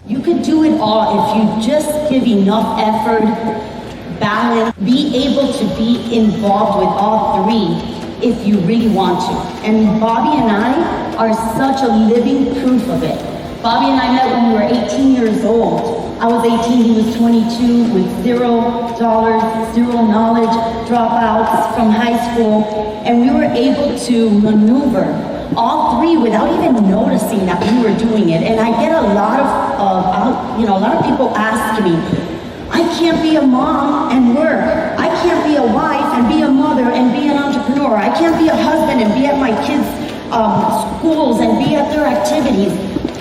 You could do it all if you just give enough effort, balance, be able to be involved with all three if you really want to. And Bobby and I are such a living proof of it. Bobby and I met when we were 18 years old. I was 18, he was 22, with $0, zero knowledge, dropouts from high school, and we were able to maneuver all three without even noticing that we were doing it. And I get a lot of people ask me, I can't be a mom and work. I can't be a wife and be a mother and be an entrepreneur. I can't be a husband and be at my kids' schools and be at their activities.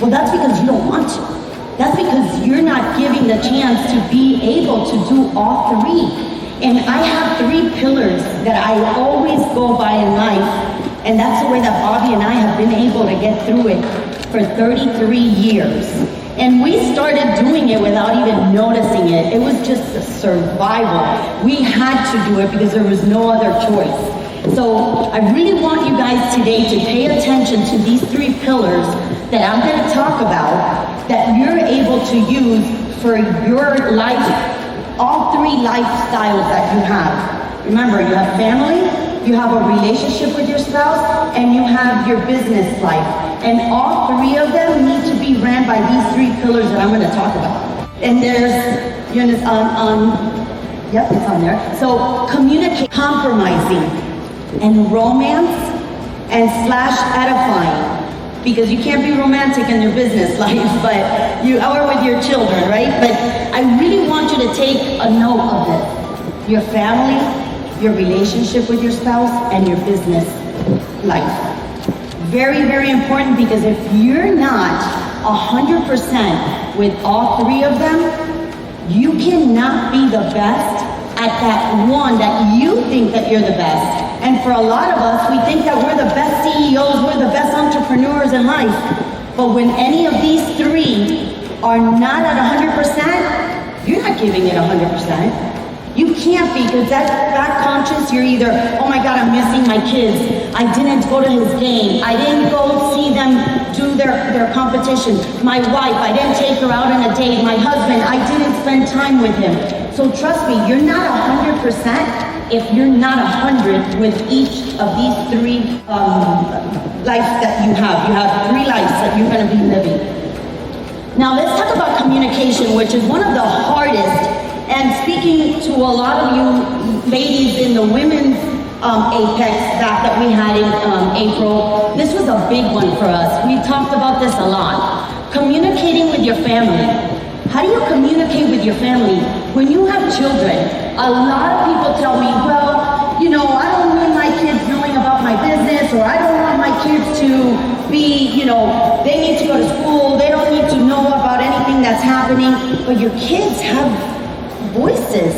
Well, that's because you don't want to. That's because you're not giving the chance to be able to do all three. And I have three pillars that I always go by in life, and that's the way that Bobby and I have been able to get through it for 33 years. And we started doing it without even noticing it. It was just a survival. We had to do it because there was no other choice. So I really want you guys today to pay attention to these three pillars that I'm going to talk about, that you're able to use for your life, all three lifestyles that you have. Remember, you have family, you have a relationship with your spouse, and you have your business life. And all three of them need to be ran by these three pillars that I'm going to talk about. And there's, it's on there. So communicate, compromising, and romance, and / edifying. Because you can't be romantic in your business life, but you are with your children, right? But I really want you to take a note of this. Your family, your relationship with your spouse, and your business life. Very, very important, because if you're not 100% with all three of them, you cannot be the best at that one that you think that you're the best. And for a lot of us, we think that we're the best CEOs, we're the best entrepreneurs in life. But when any of these three are not at 100%, you're not giving it 100%. You can't be, because that conscious, you're either, oh my God, I'm missing my kids. I didn't go to his game. I didn't go see them do their competition. My wife, I didn't take her out on a date. My husband, I didn't spend time with him. So trust me, you're not 100% if you're not 100 with each of these three lives that you have. You have three lives that you're going to be living. Now let's talk about communication, which is one of the hardest. And speaking to a lot of you ladies in the women's Apex that we had in April, this was a big one for us. We talked about this a lot. Communicating with your family. How do you communicate with your family? When you have children, a lot of people tell me, well, I don't want my kids knowing about my business, or I don't want my kids to be, they need to go to school, they don't need to know about anything that's happening. But your kids have voices,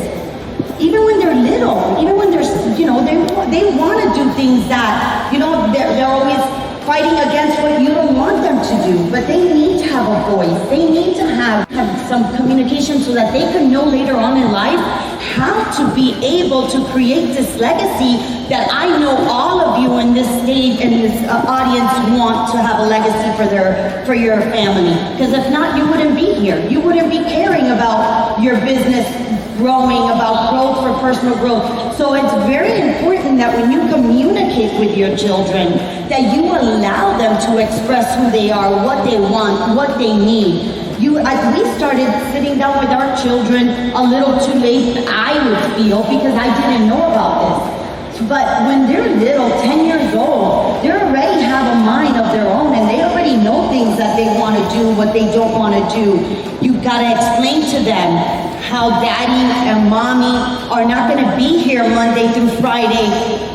even when they're little, even when they're, they want to do things that, they're always fighting against what you don't want them to do, but they need to have a voice. They need to have some communication so that they can know later on in life how to be able to create this legacy that I know all of you in this stage and this audience want to have a legacy for your family. Because if not, you wouldn't be here. You wouldn't be caring about your business growing, about growth for personal growth. So it's very important that when you communicate with your children, that you allow them to express who they are, what they want, what they need. As we started sitting down with our children a little too late, I would feel, because I didn't know about this. But when they're little, 10 years old, they already have a mind of their own, and they already know things that they want to do, what they don't want to do. You've got to explain to them how daddy and mommy are not going to be here Monday through Friday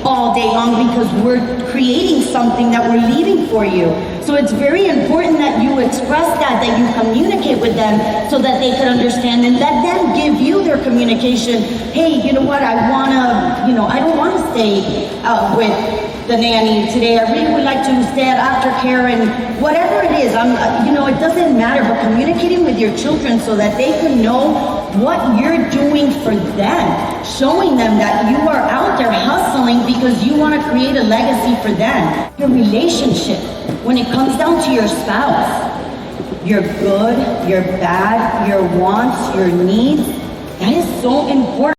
all day long, because we're creating something that we're leaving for you. So it's very important that you express that you communicate with them so that they can understand, and let them give you their communication. Hey, you know what, I don't want to stay with the nanny today. I really would like to stay at aftercare, and whatever it is, it doesn't matter, but communicating with your children so that they can know what you're doing for them, showing them that you are out there hustling because you want to create a legacy for them. Your relationship, when it comes down to your spouse, your good, your bad, your wants, your needs. That is so important.